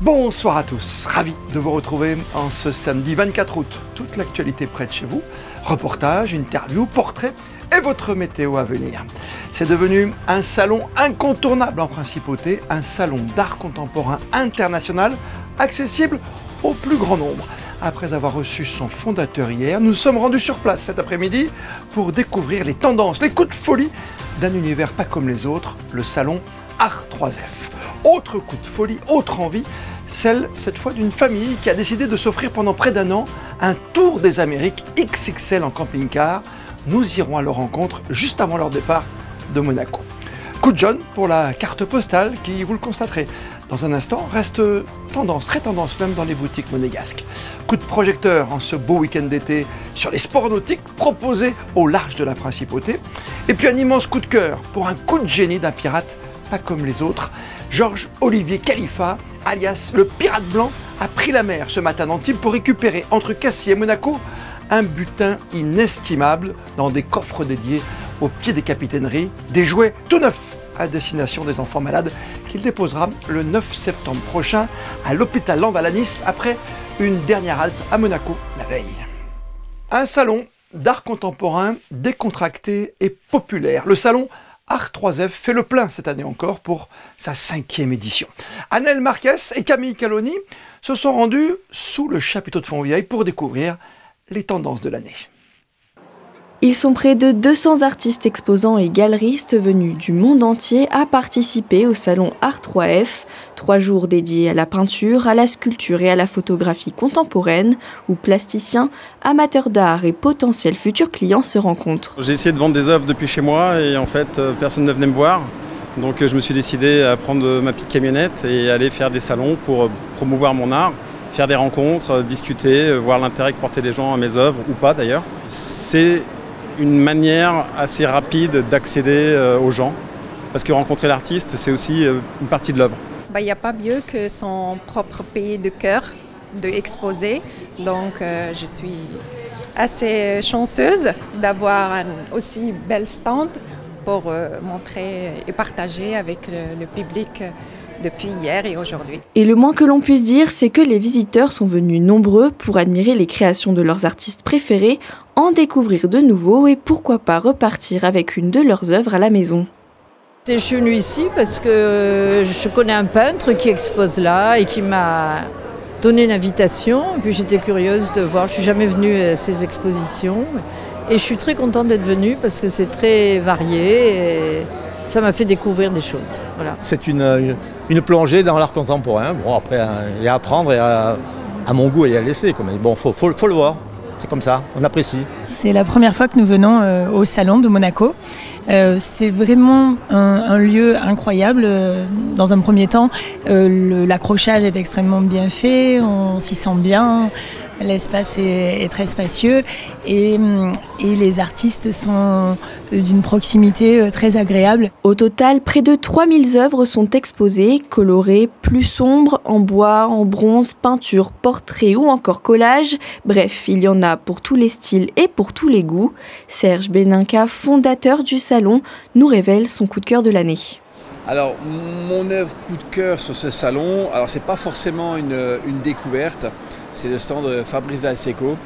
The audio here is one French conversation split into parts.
Bonsoir à tous, ravi de vous retrouver en ce samedi 24 août. Toute l'actualité près de chez vous, reportages, interviews, portraits et votre météo à venir. C'est devenu un salon incontournable en principauté, un salon d'art contemporain international accessible au plus grand nombre. Après avoir reçu son fondateur hier, nous sommes rendus sur place cet après-midi pour découvrir les tendances, les coups de folie d'un univers pas comme les autres, le salon Art 3F. Autre coup de folie, autre envie, celle cette fois d'une famille qui a décidé de s'offrir pendant près d'un an un tour des Amériques XXL en camping-car. Nous irons à leur rencontre juste avant leur départ de Monaco. Coup de jaune pour la carte postale qui, vous le constaterez, dans un instant, reste tendance, très tendance même dans les boutiques monégasques. Coup de projecteur en ce beau week-end d'été sur les sports nautiques proposés au large de la principauté. Et puis un immense coup de cœur pour un coup de génie d'un pirate pas comme les autres. Georges-Olivier Khalifa, alias le Pirate Blanc, a pris la mer ce matin d'Antibes pour récupérer entre Cassis et Monaco un butin inestimable dans des coffres dédiés au pied des capitaineries, des jouets tout neufs à destination des enfants malades qu'il déposera le 9 septembre prochain à l'hôpital Lamballe à Nice après une dernière halte à Monaco la veille. Un salon d'art contemporain décontracté et populaire. Le salon Art 3F fait le plein cette année encore pour sa 5e édition. Annelle Marquez et Camille Caloni se sont rendus sous le chapiteau de Fontvieille pour découvrir les tendances de l'année. Ils sont près de 200 artistes exposants et galeristes venus du monde entier à participer au salon Art 3F, 3 jours dédiés à la peinture, à la sculpture et à la photographie contemporaine, où plasticiens, amateurs d'art et potentiels futurs clients se rencontrent. J'ai essayé de vendre des œuvres depuis chez moi et en fait personne ne venait me voir. Donc je me suis décidé à prendre ma petite camionnette et aller faire des salons pour promouvoir mon art, faire des rencontres, discuter, voir l'intérêt que portaient les gens à mes œuvres, ou pas d'ailleurs. C'est une manière assez rapide d'accéder aux gens, parce que rencontrer l'artiste, c'est aussi une partie de l'œuvre. Il n'y a pas mieux que son propre pays de cœur d'exposer, donc je suis assez chanceuse d'avoir un aussi bel stand pour montrer et partager avec le public depuis hier et aujourd'hui. Et le moins que l'on puisse dire, c'est que les visiteurs sont venus nombreux pour admirer les créations de leurs artistes préférés, en découvrir de nouveaux et pourquoi pas repartir avec une de leurs œuvres à la maison. Je suis venue ici parce que je connais un peintre qui expose là et qui m'a donné une invitation. Et puis j'étais curieuse de voir, je ne suis jamais venue à ces expositions. Et je suis très contente d'être venue parce que c'est très varié et ça m'a fait découvrir des choses. Voilà. C'est une plongée dans l'art contemporain. Bon, après, et à apprendre et à mon goût et à laisser. Bon, faut le voir. C'est comme ça, on apprécie. C'est la première fois que nous venons au salon de Monaco. C'est vraiment un lieu incroyable. Dans un premier temps, l'accrochage est extrêmement bien fait, on s'y sent bien. L'espace est très spacieux et les artistes sont d'une proximité très agréable. Au total, près de 3000 œuvres sont exposées, colorées, plus sombres, en bois, en bronze, peinture, portrait ou encore collage. Bref, il y en a pour tous les styles et pour tous les goûts. Serge Beninca, fondateur du salon, nous révèle son coup de cœur de l'année. Alors, mon œuvre coup de cœur sur ce salon, alors c'est pas forcément une découverte. C'est le stand de Fabrice Dalseco.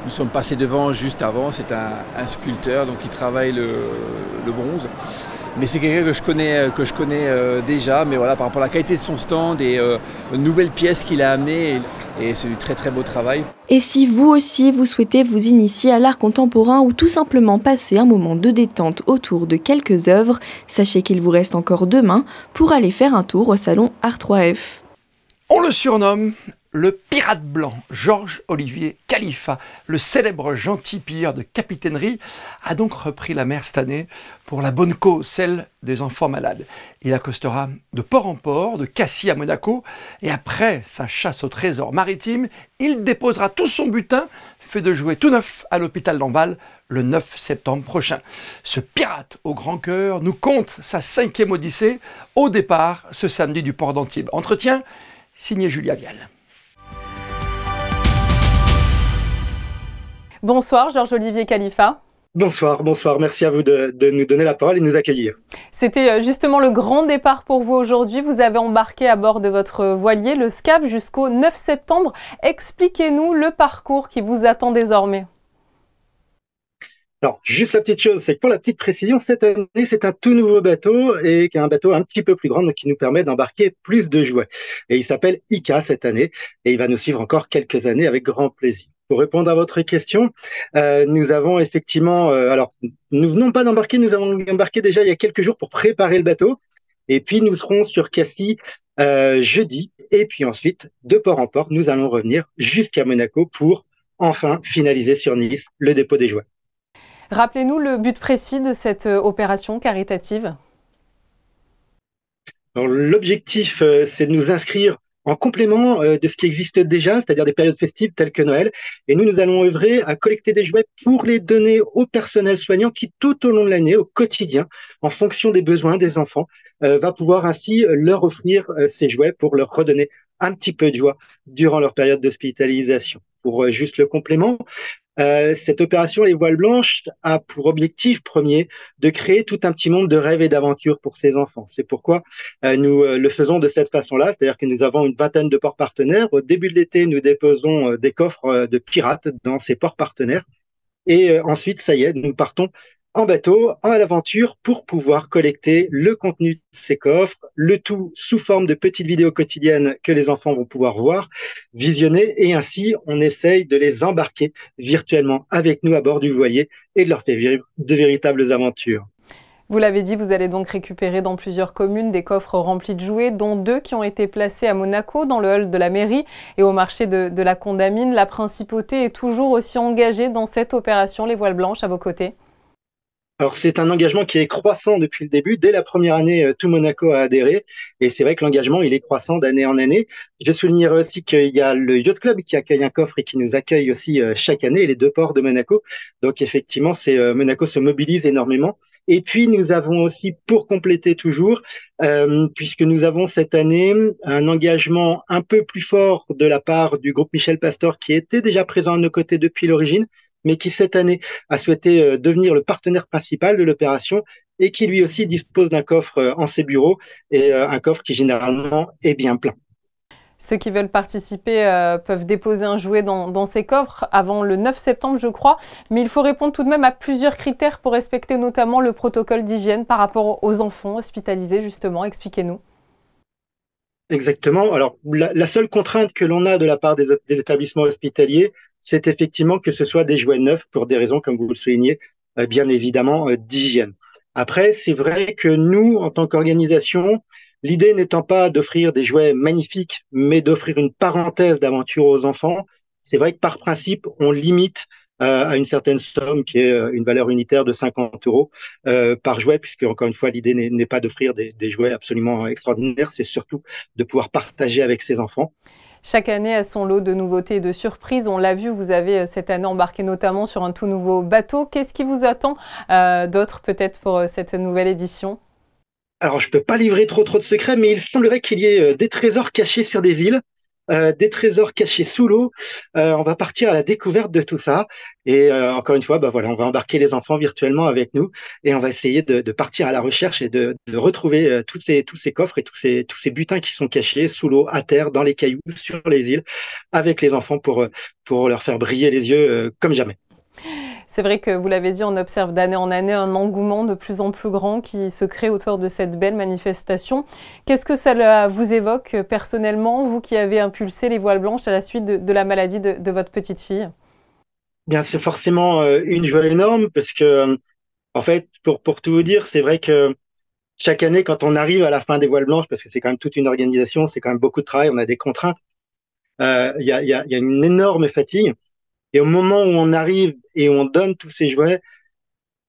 Nous sommes passés devant juste avant. C'est un sculpteur donc, qui travaille le bronze. Mais c'est quelqu'un que je connais déjà. Mais voilà, par rapport à la qualité de son stand et nouvelles pièces qu'il a amenées. Et c'est du très très beau travail. Et si vous aussi vous souhaitez vous initier à l'art contemporain ou tout simplement passer un moment de détente autour de quelques œuvres, sachez qu'il vous reste encore demain pour aller faire un tour au salon Art 3F. On le surnomme le Pirate Blanc. Georges-Olivier Khalifa, le célèbre gentil pilleur de capitainerie, a donc repris la mer cette année pour la bonne cause, celle des enfants malades. Il accostera de port en port, de Cassis à Monaco, et après sa chasse au trésor maritime, il déposera tout son butin, fait de jouets tout neuf à l'hôpital Lamballe le 9 septembre prochain. Ce pirate au grand cœur nous conte sa 5e odyssée au départ ce samedi du port d'Antibes. Entretien signé Julia Vial. Bonsoir Georges-Olivier Khalifa. Bonsoir, bonsoir. Merci à vous de nous donner la parole et de nous accueillir. C'était justement le grand départ pour vous aujourd'hui. Vous avez embarqué à bord de votre voilier, le SCAF, jusqu'au 9 septembre. Expliquez-nous le parcours qui vous attend désormais. Alors, juste la petite chose, c'est que pour la petite précision, cette année, c'est un tout nouveau bateau et qui est un bateau un petit peu plus grand, donc qui nous permet d'embarquer plus de jouets. Et il s'appelle ICA cette année et il va nous suivre encore quelques années avec grand plaisir. Pour répondre à votre question, nous avons effectivement, alors, nous venons pas d'embarquer, nous avons embarqué déjà il y a quelques jours pour préparer le bateau. Et puis, nous serons sur Cassis jeudi. Et puis ensuite, de port en port, nous allons revenir jusqu'à Monaco pour enfin finaliser sur Nice le dépôt des jouets. Rappelez-nous le but précis de cette opération caritative. L'objectif, c'est de nous inscrire en complément de ce qui existe déjà, c'est-à-dire des périodes festives telles que Noël. Et nous allons œuvrer à collecter des jouets pour les donner au personnel soignant qui, tout au long de l'année, au quotidien, en fonction des besoins des enfants, va pouvoir ainsi leur offrir ces jouets pour leur redonner un petit peu de joie durant leur période d'hospitalisation. Pour juste le complément, cette opération Les Voiles Blanches a pour objectif premier de créer tout un petit monde de rêves et d'aventures pour ces enfants. C'est pourquoi nous le faisons de cette façon-là, c'est-à-dire que nous avons une vingtaine de ports partenaires. Au début de l'été, nous déposons des coffres de pirates dans ces ports partenaires. Et ensuite, ça y est, nous partons en bateau, à l'aventure, pour pouvoir collecter le contenu de ces coffres, le tout sous forme de petites vidéos quotidiennes que les enfants vont pouvoir voir, visionner, et ainsi, on essaye de les embarquer virtuellement avec nous à bord du voilier et de leur faire vivre de véritables aventures. Vous l'avez dit, vous allez donc récupérer dans plusieurs communes des coffres remplis de jouets, dont 2 qui ont été placés à Monaco, dans le hall de la mairie et au marché de la Condamine. La principauté est toujours aussi engagée dans cette opération Les Voiles Blanches à vos côtés. Alors, c'est un engagement qui est croissant depuis le début. Dès la première année, tout Monaco a adhéré. Et c'est vrai que l'engagement, il est croissant d'année en année. Je soulignerai aussi qu'il y a le Yacht Club qui accueille un coffre et qui nous accueille aussi chaque année, les 2 ports de Monaco. Donc, effectivement, Monaco se mobilise énormément. Et puis, nous avons aussi, pour compléter toujours, puisque nous avons cette année un engagement un peu plus fort de la part du groupe Michel Pastor, qui était déjà présent à nos côtés depuis l'origine, mais qui cette année a souhaité devenir le partenaire principal de l'opération et qui lui aussi dispose d'un coffre en ses bureaux et un coffre qui généralement est bien plein. Ceux qui veulent participer peuvent déposer un jouet dans ces coffres avant le 9 septembre, je crois. Mais il faut répondre tout de même à plusieurs critères pour respecter notamment le protocole d'hygiène par rapport aux enfants hospitalisés, justement. Expliquez-nous. Exactement. Alors, la seule contrainte que l'on a de la part des établissements hospitaliers, c'est effectivement que ce soit des jouets neufs pour des raisons, comme vous le soulignez, bien évidemment, d'hygiène. Après, c'est vrai que nous, en tant qu'organisation, l'idée n'étant pas d'offrir des jouets magnifiques, mais d'offrir une parenthèse d'aventure aux enfants, c'est vrai que par principe, on limite à une certaine somme qui est une valeur unitaire de 50 € par jouet, puisque encore une fois, l'idée n'est pas d'offrir des jouets absolument extraordinaires, c'est surtout de pouvoir partager avec ses enfants. Chaque année a son lot de nouveautés et de surprises. On l'a vu, vous avez cette année embarqué notamment sur un tout nouveau bateau. Qu'est-ce qui vous attend d'autre peut-être pour cette nouvelle édition ? Alors, je ne peux pas livrer trop de secrets, mais il semblerait qu'il y ait des trésors cachés sur des îles, des trésors cachés sous l'eau. On va partir à la découverte de tout ça. Et encore une fois, voilà, on va embarquer les enfants virtuellement avec nous et on va essayer de partir à la recherche et de retrouver tous ces coffres et tous ces butins qui sont cachés sous l'eau, à terre, dans les cailloux, sur les îles, avec les enfants pour leur faire briller les yeux comme jamais. C'est vrai que vous l'avez dit, on observe d'année en année un engouement de plus en plus grand qui se crée autour de cette belle manifestation. Qu'est-ce que ça vous évoque personnellement, vous qui avez impulsé les voiles blanches à la suite de la maladie de votre petite fille ? Bien, c'est forcément une joie énorme parce que, en fait, pour tout vous dire, c'est vrai que chaque année, quand on arrive à la fin des voiles blanches, parce que c'est quand même toute une organisation, c'est quand même beaucoup de travail, on a des contraintes, il y a une énorme fatigue. Et au moment où on arrive et on donne tous ces jouets,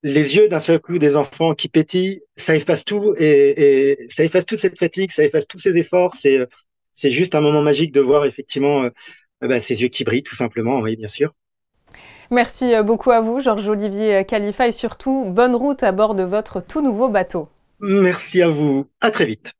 les yeux d'un seul coup des enfants qui pétillent, ça efface tout et ça efface toute cette fatigue, ça efface tous ces efforts. C'est juste un moment magique de voir effectivement ces yeux qui brillent tout simplement, oui, bien sûr. Merci beaucoup à vous, Georges-Olivier Khalifa, et surtout, bonne route à bord de votre tout nouveau bateau. Merci à vous. À très vite.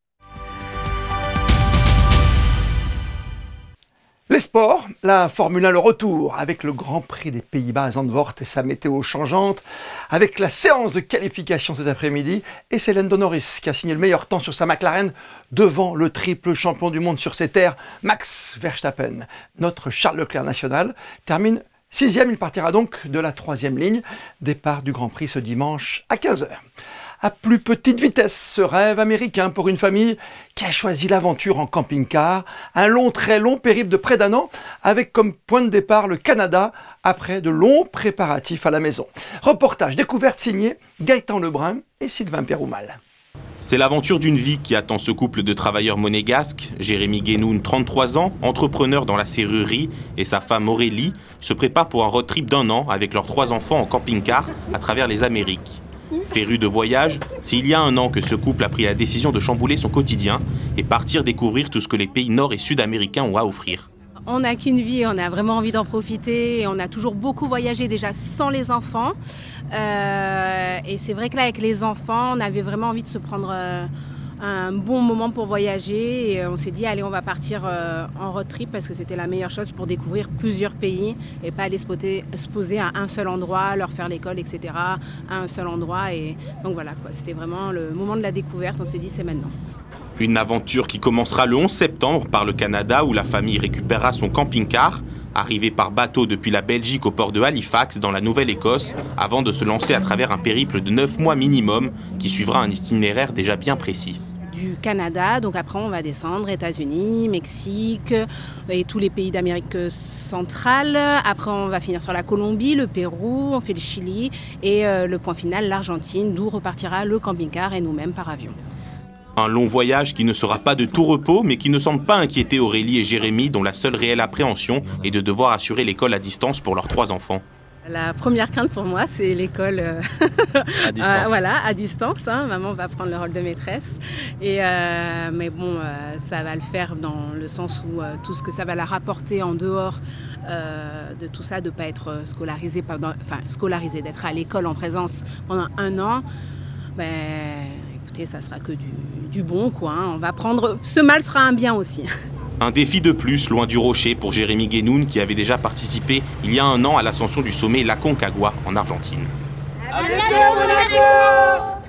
Les sports, la Formule 1, le retour avec le Grand Prix des Pays-Bas à Zandvoort et sa météo changeante, avec la séance de qualification cet après-midi et c'est Lando Norris qui a signé le meilleur temps sur sa McLaren devant le triple champion du monde sur ses terres, Max Verstappen. Notre Charles Leclerc national termine 6e, il partira donc de la 3e ligne, départ du Grand Prix ce dimanche à 15h. À plus petite vitesse, ce rêve américain pour une famille qui a choisi l'aventure en camping-car, un très long périple de près d'1 an, avec comme point de départ le Canada, après de longs préparatifs à la maison. Reportage découverte signé Gaëtan Lebrun et Sylvain Péroumal. C'est l'aventure d'une vie qui attend ce couple de travailleurs monégasques. Jérémy Guénoun, 33 ans, entrepreneur dans la serrurerie, et sa femme Aurélie se préparent pour un road trip d'1 an avec leurs 3 enfants en camping-car à travers les Amériques. Féru de voyage, c'est il y a 1 an que ce couple a pris la décision de chambouler son quotidien et partir découvrir tout ce que les pays nord- et sud-américains ont à offrir. On n'a qu'une vie, on a vraiment envie d'en profiter et on a toujours beaucoup voyagé déjà sans les enfants. Et c'est vrai que là avec les enfants, on avait vraiment envie de se prendre un bon moment pour voyager et on s'est dit allez on va partir en road trip parce que c'était la meilleure chose pour découvrir plusieurs pays et pas aller se poser à un seul endroit, leur faire l'école etc. à un seul endroit et donc voilà quoi, c'était vraiment le moment de la découverte, on s'est dit c'est maintenant. Une aventure qui commencera le 11 septembre par le Canada où la famille récupérera son camping-car, arrivé par bateau depuis la Belgique au port de Halifax dans la Nouvelle-Écosse, avant de se lancer à travers un périple de 9 mois minimum qui suivra un itinéraire déjà bien précis. Du Canada, donc après on va descendre États-Unis, Mexique et tous les pays d'Amérique centrale. Après on va finir sur la Colombie, le Pérou, on fait le Chili et le point final l'Argentine, d'où repartira le camping-car et nous-mêmes par avion. Un long voyage qui ne sera pas de tout repos, mais qui ne semble pas inquiéter Aurélie et Jérémy, dont la seule réelle appréhension est de devoir assurer l'école à distance pour leurs 3 enfants. La première crainte pour moi, c'est l'école à distance. Voilà, à distance. Hein. Maman va prendre le rôle de maîtresse. Mais bon, ça va le faire dans le sens où tout ce que ça va la rapporter en dehors de tout ça, de ne pas être scolarisée, scolarisée, d'être à l'école en présence pendant 1 an. Ça sera que du bon, quoi. Hein. On va prendre... Ce mal sera un bien aussi. Un défi de plus, loin du rocher, pour Jérémy Guénoun, qui avait déjà participé il y a 1 an à l'ascension du sommet La Concagua en Argentine. À bientôt, Monaco!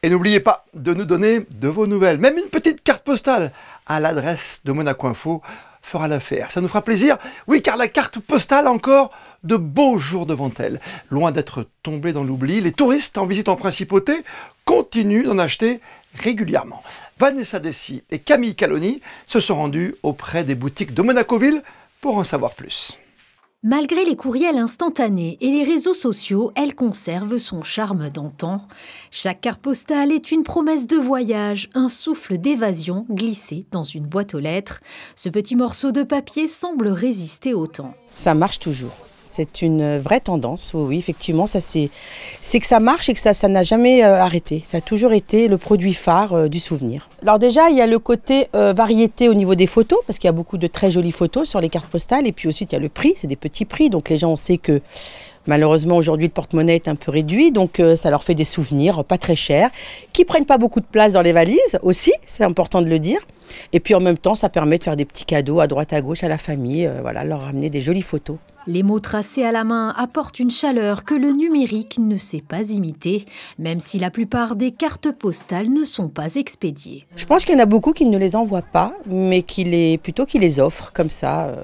Et n'oubliez pas de nous donner de vos nouvelles, même une petite carte postale à l'adresse de Monaco Info fera l'affaire. Ça nous fera plaisir. Oui, car la carte postale a encore de beaux jours devant elle. Loin d'être tombée dans l'oubli, les touristes en visite en principauté continuent d'en acheter régulièrement. Vanessa Dessy et Camille Caloni se sont rendus auprès des boutiques de Monacoville pour en savoir plus. Malgré les courriels instantanés et les réseaux sociaux, elle conserve son charme d'antan. Chaque carte postale est une promesse de voyage, un souffle d'évasion glissé dans une boîte aux lettres. Ce petit morceau de papier semble résister au temps. Ça marche toujours. C'est une vraie tendance, oui, effectivement, c'est que ça marche et que ça n'a jamais arrêté. Ça a toujours été le produit phare du souvenir. Alors déjà, il y a le côté variété au niveau des photos, parce qu'il y a beaucoup de très jolies photos sur les cartes postales. Et puis ensuite, il y a le prix, c'est des petits prix. Donc les gens, on sait que malheureusement, aujourd'hui, le porte-monnaie est un peu réduit. Donc ça leur fait des souvenirs pas très chers, qui prennent pas beaucoup de place dans les valises aussi, c'est important de le dire. Et puis en même temps, ça permet de faire des petits cadeaux à droite à gauche à la famille, voilà, leur ramener des jolies photos. Les mots tracés à la main apportent une chaleur que le numérique ne sait pas imiter, même si la plupart des cartes postales ne sont pas expédiées. Je pense qu'il y en a beaucoup qui ne les envoient pas, mais plutôt qui les offrent comme ça.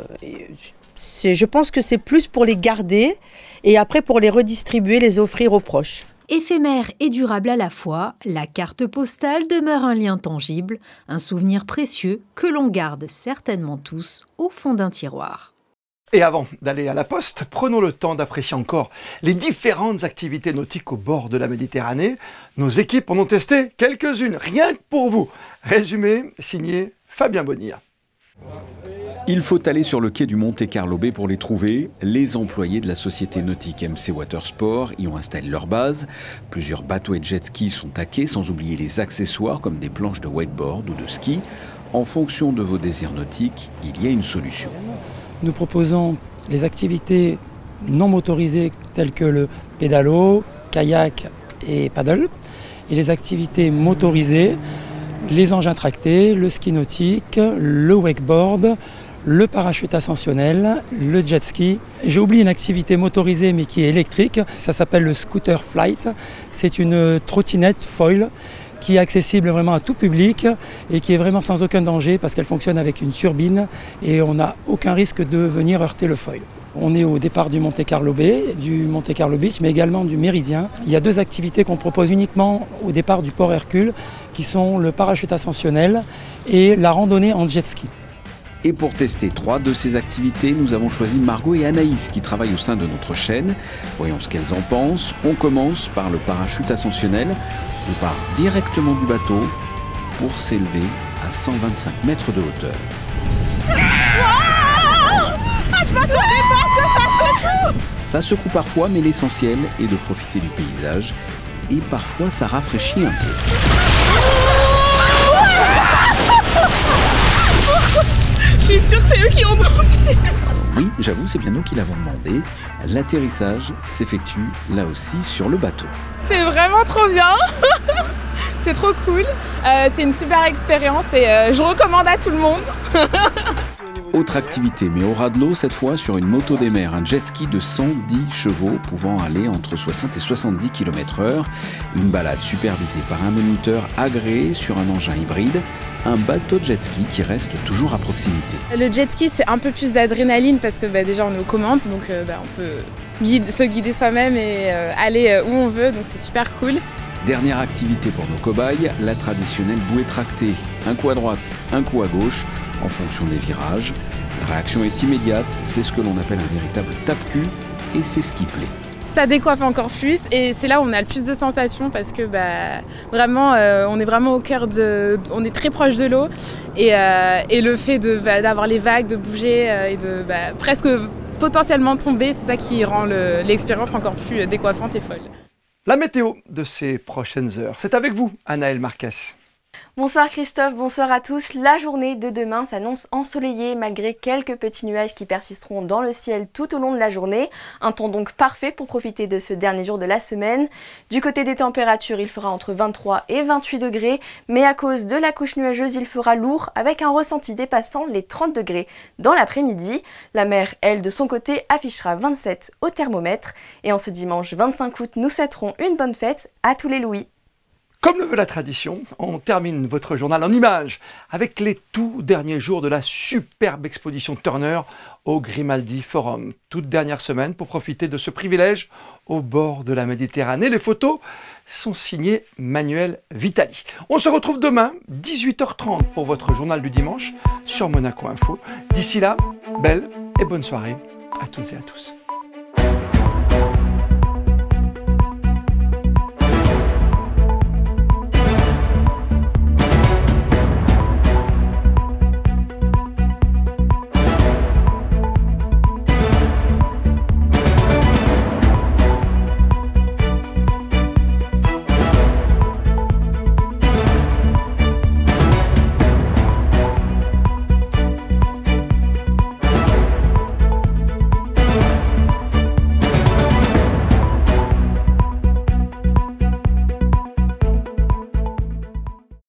Je pense que c'est plus pour les garder et après pour les redistribuer, les offrir aux proches. Éphémère et durable à la fois, la carte postale demeure un lien tangible, un souvenir précieux que l'on garde certainement tous au fond d'un tiroir. Et avant d'aller à la poste, prenons le temps d'apprécier encore les différentes activités nautiques au bord de la Méditerranée. Nos équipes en ont testé quelques-unes, rien que pour vous. Résumé signé Fabien Bonilla. Il faut aller sur le quai du Monte Carlo Bay pour les trouver. Les employés de la société nautique MC Watersport y ont installé leur base. Plusieurs bateaux et jet skis sont à quai, sans oublier les accessoires comme des planches de wakeboard ou de ski. En fonction de vos désirs nautiques, il y a une solution. Nous proposons les activités non motorisées telles que le pédalo, kayak et paddle. Et les activités motorisées, les engins tractés, le ski nautique, le wakeboard, le parachute ascensionnel, le jet ski. J'ai oublié une activité motorisée mais qui est électrique, ça s'appelle le scooter flight. C'est une trottinette foil qui est accessible vraiment à tout public et qui est vraiment sans aucun danger parce qu'elle fonctionne avec une turbine et on n'a aucun risque de venir heurter le foil. On est au départ du Monte Carlo Bay, du Monte Carlo Beach, mais également du Méridien. Il y a 2 activités qu'on propose uniquement au départ du port Hercule, qui sont le parachute ascensionnel et la randonnée en jet ski. Et pour tester 3 de ces activités, nous avons choisi Margot et Anaïs qui travaillent au sein de notre chaîne. Voyons ce qu'elles en pensent. On commence par le parachute ascensionnel. On part directement du bateau pour s'élever à 125 mètres de hauteur. Ça secoue parfois, mais l'essentiel est de profiter du paysage. Et parfois, ça rafraîchit un peu. Je suis sûre que c'est eux qui ont demandé. Oui, j'avoue, c'est bien nous qui l'avons demandé. L'atterrissage s'effectue là aussi sur le bateau. C'est vraiment trop bien. C'est trop cool. C'est une super expérience et je recommande à tout le monde. Autre activité, mais au ras de l'eau, cette fois sur une moto des mers, un jet ski de 110 chevaux pouvant aller entre 60 et 70 km/h. Une balade supervisée par un moniteur agréé sur un engin hybride. Un bateau de jet ski qui reste toujours à proximité. Le jet ski, c'est un peu plus d'adrénaline parce que déjà on est aux commandes, donc on peut se guider soi-même et aller où on veut, donc c'est super cool. Dernière activité pour nos cobayes, la traditionnelle bouée tractée. Un coup à droite, un coup à gauche, en fonction des virages. La réaction est immédiate, c'est ce que l'on appelle un véritable tape-cul et c'est ce qui plaît. Ça décoiffe encore plus et c'est là où on a le plus de sensations parce que vraiment on est vraiment au cœur on est très proche de l'eau et le fait d'avoir les vagues, de bouger et de presque potentiellement tomber, c'est ça qui rend l'expérience encore plus décoiffante et folle. La météo de ces prochaines heures, c'est avec vous, Anaëlle Marquez. Bonsoir Christophe, bonsoir à tous. La journée de demain s'annonce ensoleillée malgré quelques petits nuages qui persisteront dans le ciel tout au long de la journée. Un temps donc parfait pour profiter de ce dernier jour de la semaine. Du côté des températures, il fera entre 23 et 28 degrés, mais à cause de la couche nuageuse, il fera lourd avec un ressenti dépassant les 30 degrés dans l'après-midi. La mer, elle, de son côté, affichera 27 au thermomètre. Et en ce dimanche 25 août, nous souhaiterons une bonne fête à tous les Louis. Comme le veut la tradition, on termine votre journal en images avec les tout derniers jours de la superbe exposition Turner au Grimaldi Forum. Toute dernière semaine pour profiter de ce privilège au bord de la Méditerranée. Les photos sont signées Manuel Vitali. On se retrouve demain, 18h30 pour votre journal du dimanche sur Monaco Info. D'ici là, belle et bonne soirée à toutes et à tous.